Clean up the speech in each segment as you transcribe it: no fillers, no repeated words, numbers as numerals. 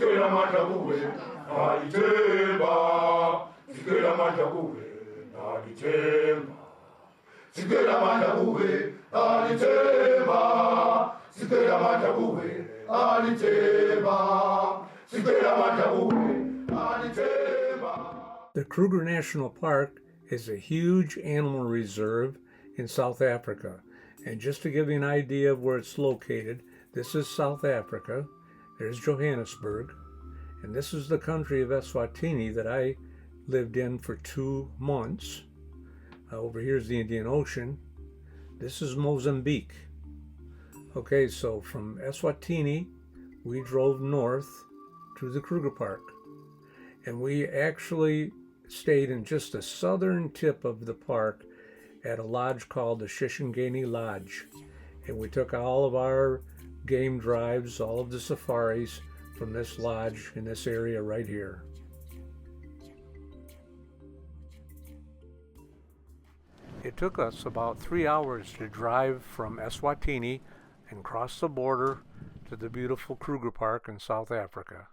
Sikela majabuwe, aliteba. Sikela majabuwe, aliteba. Sikela majabuwe, aliteba. Sikela majabuwe, aliteba. Sikela majabuwe, aliteba. The Kruger National Park is a huge animal reserve in South Africa. And just to give you an idea of where it's located, this is South Africa, there's Johannesburg, and this is the country of Eswatini that I lived in for 2 months. Over here is the Indian Ocean. This is Mozambique. Okay, so from Eswatini, we drove north to the Kruger Park. And we actually stayed in just the southern tip of the park at a lodge called the Shishangani Lodge. And we took all of our game drives, all of the safaris from this lodge in this area right here. It took us about 3 hours to drive from Eswatini and cross the border to the beautiful Kruger Park in South Africa.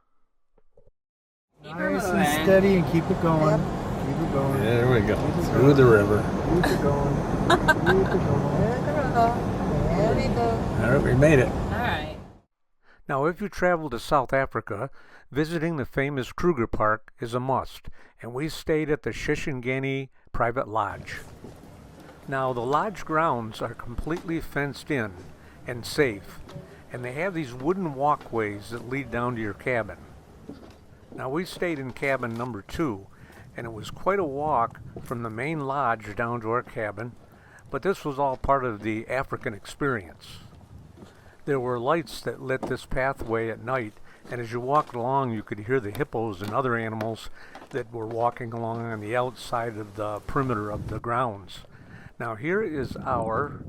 Nice and steady and keep it going. Yep. Keep it going. There we go. Through the river. Keep it going. Keep it going. There we go. All right, we made it. All right. Now, if you travel to South Africa, visiting the famous Kruger Park is a must, and we stayed at the Shishangani Private Lodge. Now, the lodge grounds are completely fenced in and safe, and they have these wooden walkways that lead down to your cabin. Now, we stayed in cabin number 2, and it was quite a walk from the main lodge down to our cabin, but this was all part of the African experience. There were lights that lit this pathway at night, and as you walked along, you could hear the hippos and other animals that were walking along on the outside of the perimeter of the grounds. Now, here is our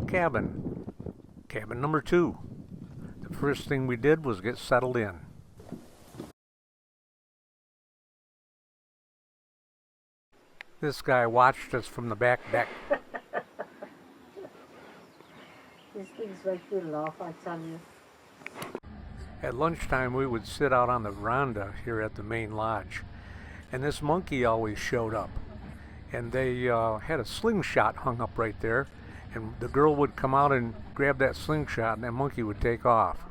cabin, cabin number 2. The first thing we did was get settled in. This guy watched us from the back deck. These things make you laugh, I tell you. At lunchtime, we would sit out on the veranda here at the main lodge, and this monkey always showed up. And they had a slingshot hung up right there, and the girl would come out and grab that slingshot, and that monkey would take off.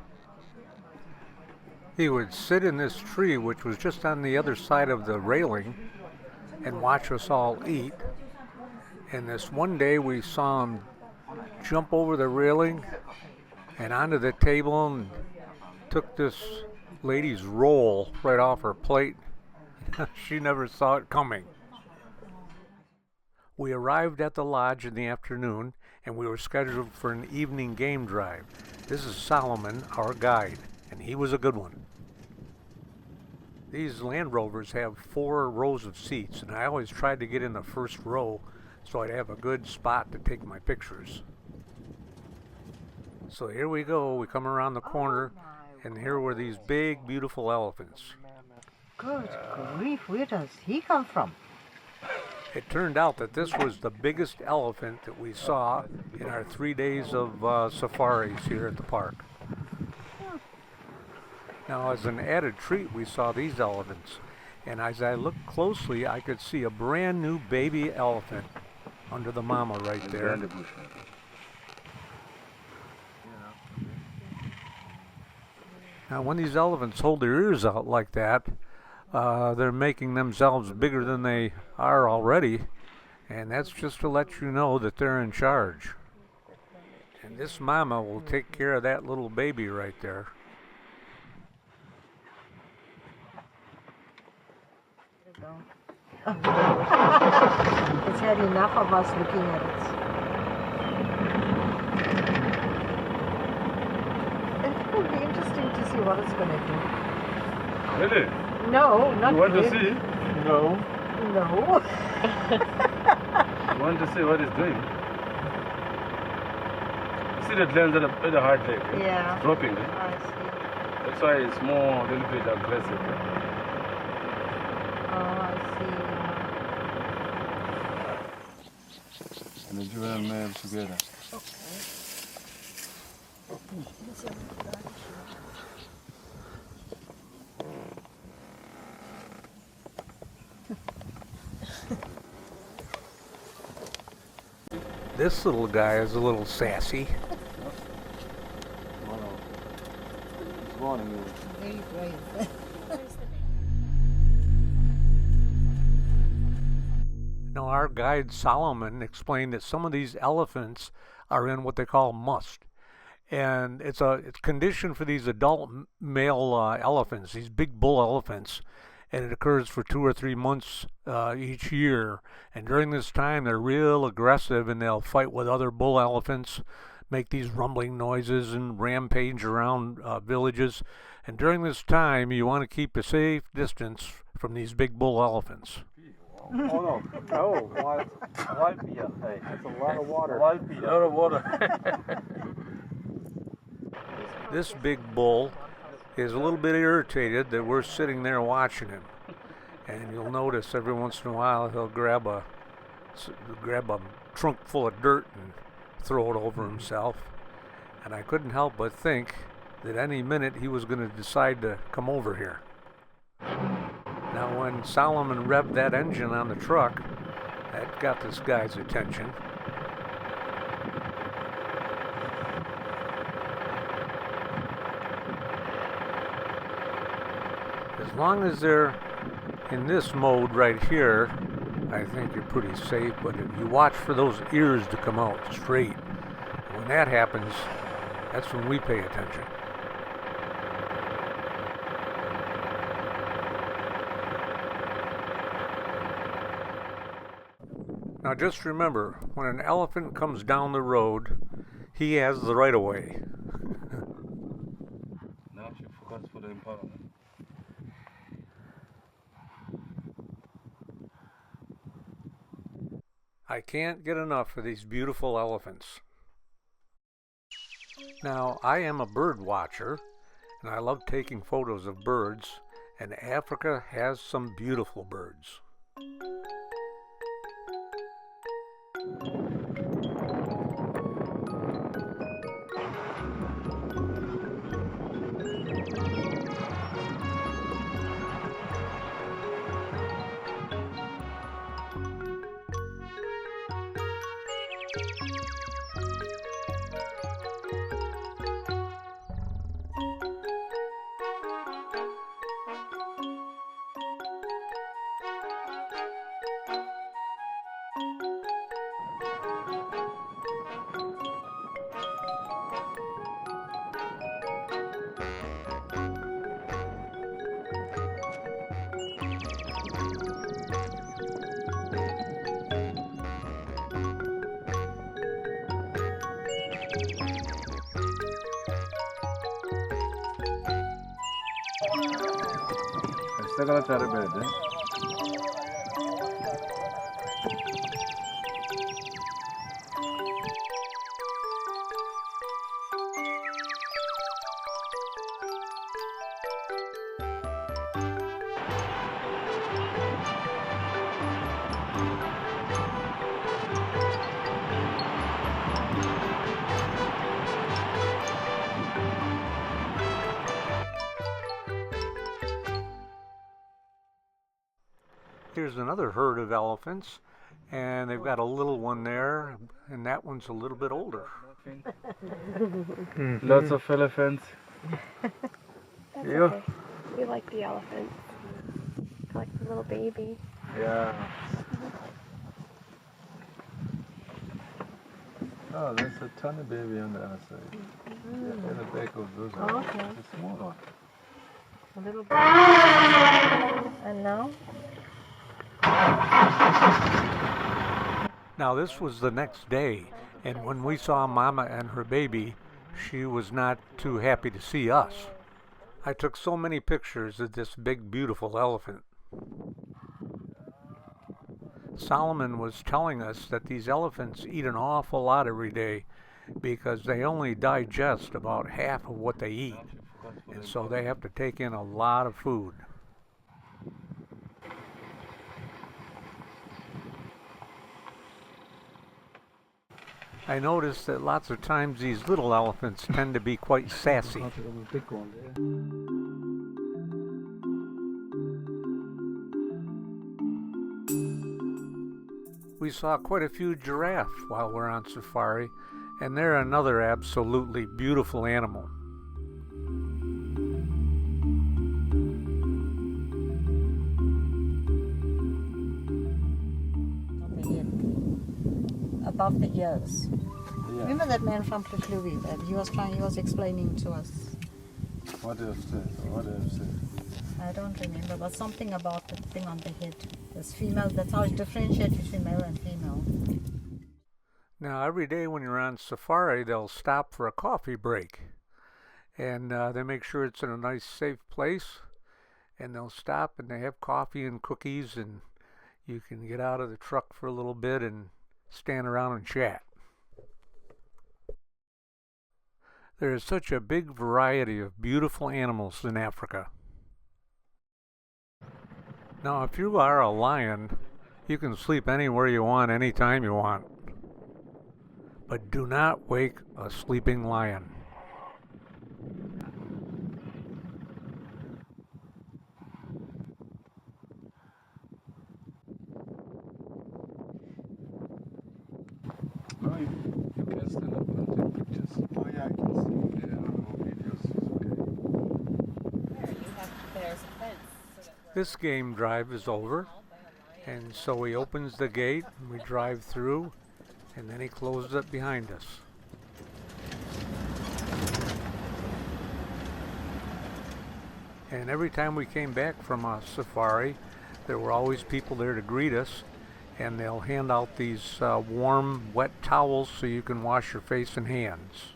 He would sit in this tree, which was just on the other side of the railing, and watch us all eat. And this one day we saw him jump over the railing and onto the table and took this lady's roll right off her plate. She never saw it coming. We arrived at the lodge in the afternoon, and we were scheduled for an evening game drive. This is Solomon, our guide, and he was a good one. These Land Rovers have 4 rows of seats, and I always tried to get in the first row so I'd have a good spot to take my pictures. So here we go. We come around the corner, and here were these big, beautiful elephants. Good grief, where does he come from? It turned out that this was the biggest elephant that we saw in our 3 days of safaris here at the park. Now, as an added treat, we saw these elephants, and as I looked closely, I could see a brand new baby elephant under the mama right there. Now, when these elephants hold their ears out like that, they're making themselves bigger than they are already, and that's just to let you know that they're in charge. And this mama will take care of that little baby right there. It's had enough of us looking at it. It will be interesting to see what it's going to do. Really? No, not You want to really. see? No. No. You want to see what it's doing? See the glands at the heart leg? Yeah. It's dropping. I see. That's why it's more a little bit aggressive. Oh, I see. And the jewel and male together. This little guy is a little sassy. Very brave. Now, our guide Solomon explained that some of these elephants are in what they call must. And it's conditioned for these adult male elephants, these big bull elephants, and it occurs for 2 or 3 months each year. And during this time, they're real aggressive, and they'll fight with other bull elephants, make these rumbling noises, and rampage around villages. And during this time, you want to keep a safe distance from these big bull elephants. Oh no. Oh, wild beer. Hey. That's a lot of water. Wild beer. A lot of water. This big bull is a little bit irritated that we're sitting there watching him. And you'll notice every once in a while he'll grab a trunk full of dirt and throw it over himself. And I couldn't help but think that any minute he was going to decide to come over here. Now, when Solomon revved that engine on the truck, that got this guy's attention. As long as they're in this mode right here, I think you're pretty safe, but if you watch for those ears to come out straight, when that happens, that's when we pay attention. Now just remember, when an elephant comes down the road, he has the right of way. Now she forgot for the impala. I can't get enough of these beautiful elephants. Now, I am a bird watcher, and I love taking photos of birds, and Africa has some beautiful birds. Questa che la terra verde. Here's another herd of elephants, and they've got a little one there, and that one's a little bit older. Lots of elephants. That's Yeah. okay. We like the elephants. Like the little baby. Yeah. Oh, there's a tiny baby on the other side. Yeah, in the back of those. Oh, okay. It's a small one. A little bit. And now? Now this was the next day, and when we saw Mama and her baby, she was not too happy to see us. I took so many pictures of this big, beautiful elephant. Solomon was telling us that these elephants eat an awful lot every day because they only digest about half of what they eat, and so they have to take in a lot of food. I noticed that lots of times these little elephants tend to be quite sassy. We saw quite a few giraffe while we're on safari, and they're another absolutely beautiful animal. Above the ears. Yeah. Remember that man from Kruger that he was explaining to us. What do you say? What do you say? I don't remember, but something about the thing on the head. There's female, that's how it differentiates between male and female. Now, every day when you're on safari, they'll stop for a coffee break. And they make sure it's in a nice, safe place. And they'll stop and they have coffee and cookies, and you can get out of the truck for a little bit and stand around and chat. There is such a big variety of beautiful animals in Africa. Now, if you are a lion, you can sleep anywhere you want, anytime you want. But do not wake a sleeping lion. No, you can stand up and take pictures. Oh yeah, I can see. Yeah, no videos is okay. This game drive is over, and so he opens the gate and we drive through, and then he closes it behind us. And every time we came back from a safari, there were always people there to greet us, and they'll hand out these warm, wet towels so you can wash your face and hands.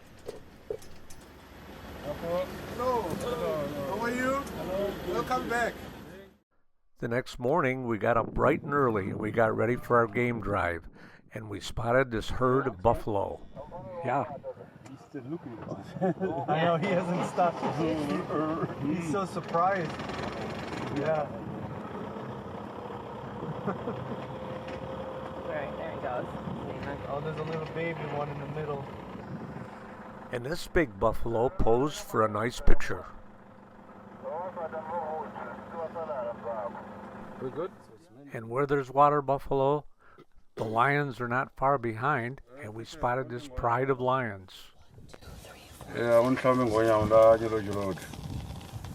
Hello. How are you? Hello. Welcome back. The next morning, we got up bright and early, and we got ready for our game drive, and we spotted this herd of buffalo. Yeah. He's still looking at us. I know, he hasn't stopped. He's so surprised. Yeah. Right, there he goes. Oh, there's a little baby one in the middle. And this big buffalo posed for a nice picture. We're good? And where there's water buffalo, the lions are not far behind, and we spotted this pride of lions. Yeah, I'm coming going on the road.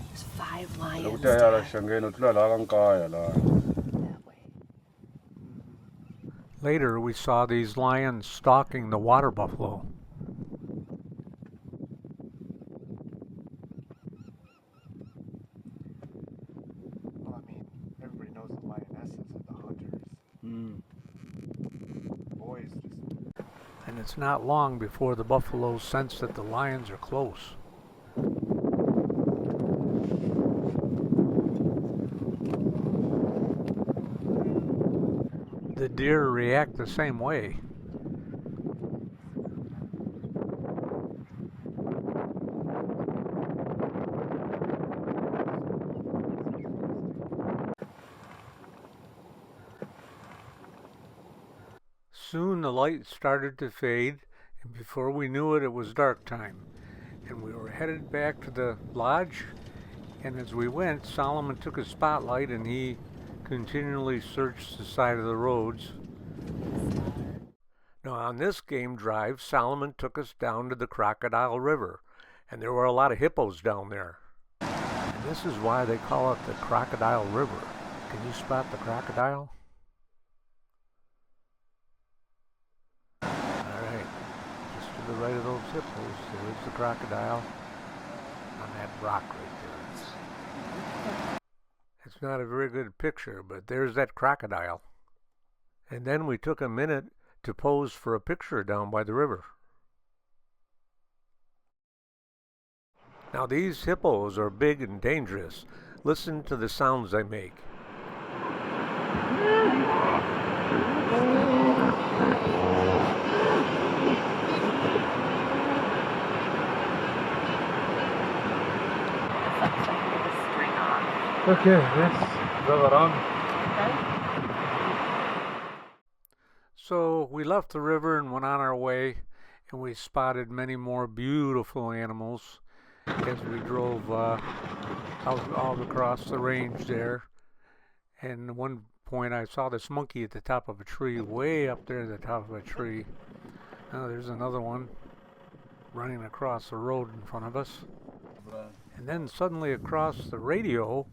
There's 5 lions. Later, we saw these lions stalking the water buffalo. Well, I mean, everybody knows the lionesses are the hunters. Boys just... And it's not long before the buffalo sense that the lions are close. The deer react the same way. Soon the light started to fade, and before we knew it, it was dark time. And we were headed back to the lodge, and as we went, Solomon took a spotlight and he continually searched the side of the roads. Now on this game drive, Solomon took us down to the Crocodile River, and there were a lot of hippos down there. And this is why they call it the Crocodile River. Can you spot the crocodile? Alright, just to the right of those hippos, there is the crocodile on that rock right there. It's not a very good picture, but there's that crocodile. And then we took a minute to pose for a picture down by the river. Now these hippos are big and dangerous. Listen to the sounds they make. Okay, let's drive around. So we left the river and went on our way, and we spotted many more beautiful animals as we drove out all across the range there. And one point, I saw this monkey at the top of a tree, way up there at the top of a tree. Oh, there's another one running across the road in front of us. And then suddenly across the radio,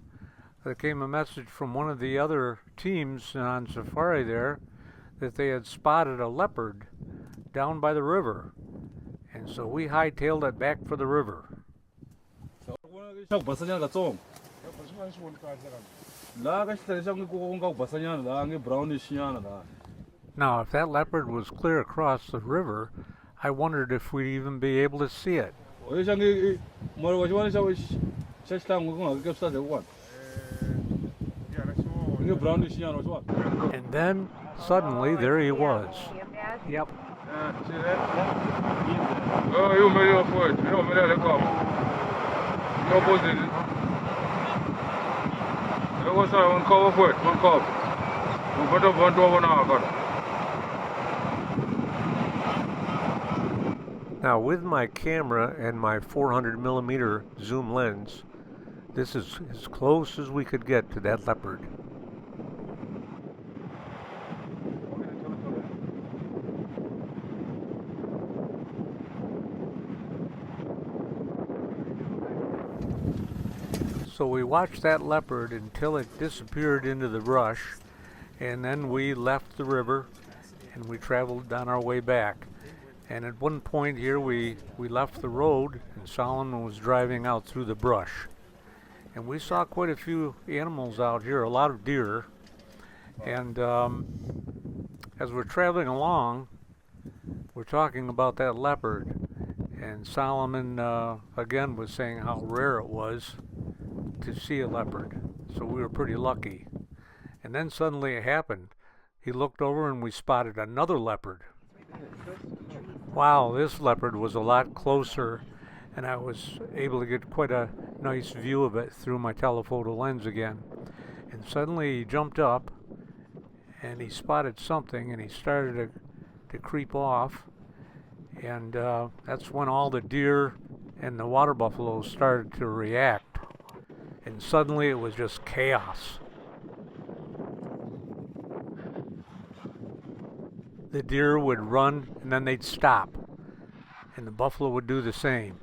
there came a message from one of the other teams on safari there that they had spotted a leopard down by the river. And so we hightailed it back for the river. Now, if that leopard was clear across the river, I wondered if we'd even be able to see it. And then, suddenly, there he was. Yep. Oh, you made your foot. You made the cop. No position. There was one cover foot, one cop. You put up one to one hour. Now, with my camera and my 400mm zoom lens, this is as close as we could get to that leopard. So we watched that leopard until it disappeared into the brush, and then we left the river and we traveled on our way back. And at one point here we left the road and Solomon was driving out through the brush. And we saw quite a few animals out here, a lot of deer. And as we're traveling along, we're talking about that leopard. And Solomon again was saying how rare it was to see a leopard. So we were pretty lucky. And then suddenly it happened. He looked over and we spotted another leopard. Wow, this leopard was a lot closer, and I was able to get quite a nice view of it through my telephoto lens again. And suddenly he jumped up and he spotted something and he started to creep off. And that's when all the deer and the water buffaloes started to react. And suddenly it was just chaos. The deer would run and then they'd stop. And the buffalo would do the same.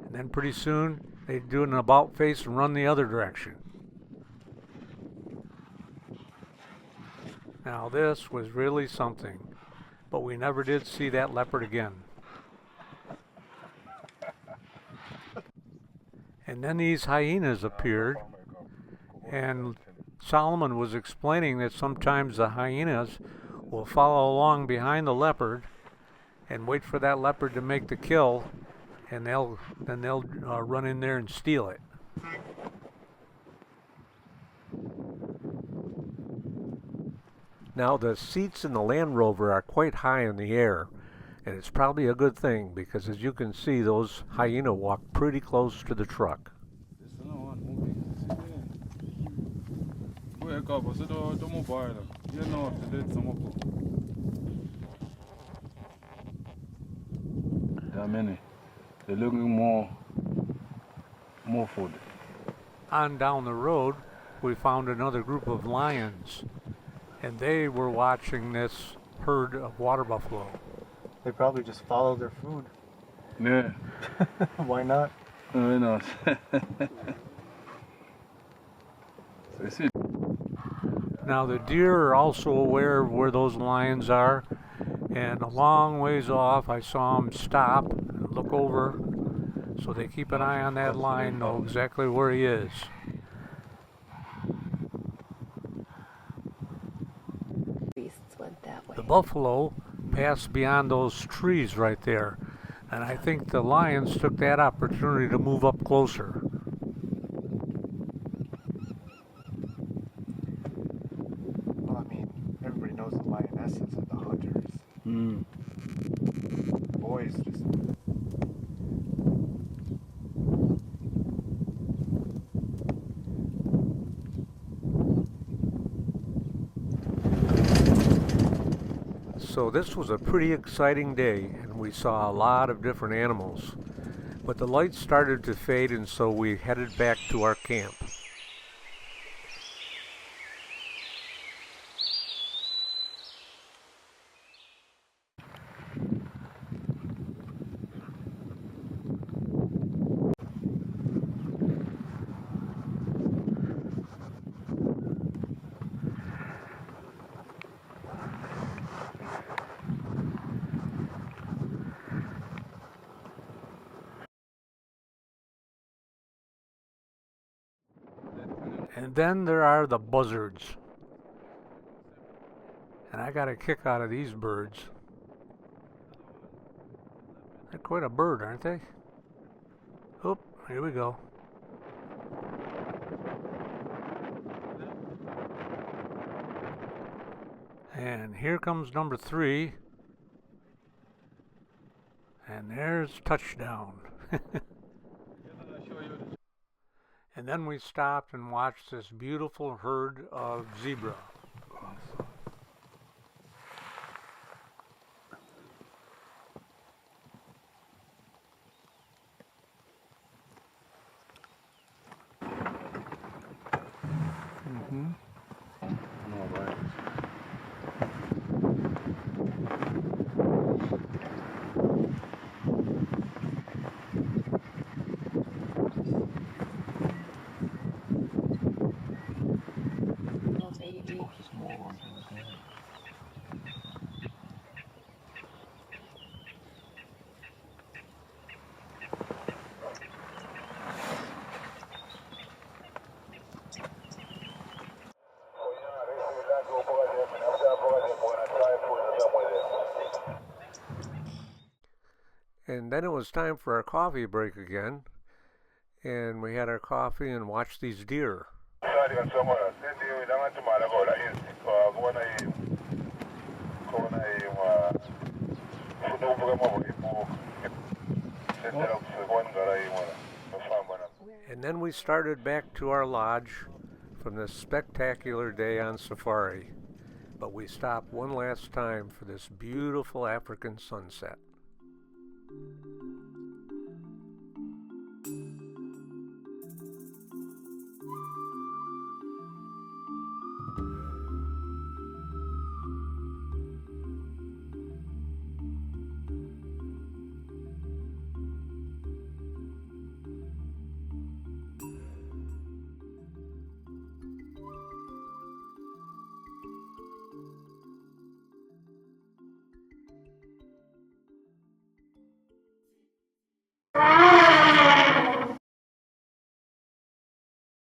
And then pretty soon they'd do an about face and run the other direction. Now this was really something. But we never did see that leopard again. And then these hyenas appeared, and Solomon was explaining that sometimes the hyenas will follow along behind the leopard and wait for that leopard to make the kill, and they'll run in there and steal it. Now the seats in the Land Rover are quite high in the air, and it's probably a good thing because as you can see, those hyena walk pretty close to the truck. There are many. They're looking more food. On down the road, we found another group of lions, and they were watching this herd of water buffalo. They probably just follow their food. Yeah. Why not? Why not? So see. Now the deer are also aware of where those lions are, and a long ways off I saw them stop and look over, so they keep an eye on that lion, know exactly where he is. Beasts went that way. The buffalo passed beyond those trees right there, and I think the lions took that opportunity to move up closer. Well, I mean, everybody knows the lionesses are the hunters. Boys just... So this was a pretty exciting day, and we saw a lot of different animals. But the lights started to fade, and so we headed back to our camp. And then there are the buzzards. And I got a kick out of these birds. They're quite a bird, aren't they? Oh, here we go. And here comes number 3. And there's touchdown. And then we stopped and watched this beautiful herd of zebra. No way. Small ones. And then it was time for our coffee break again. And we had our coffee and watched these deer. And then we started back to our lodge from this spectacular day on safari. But we stopped one last time for this beautiful African sunset.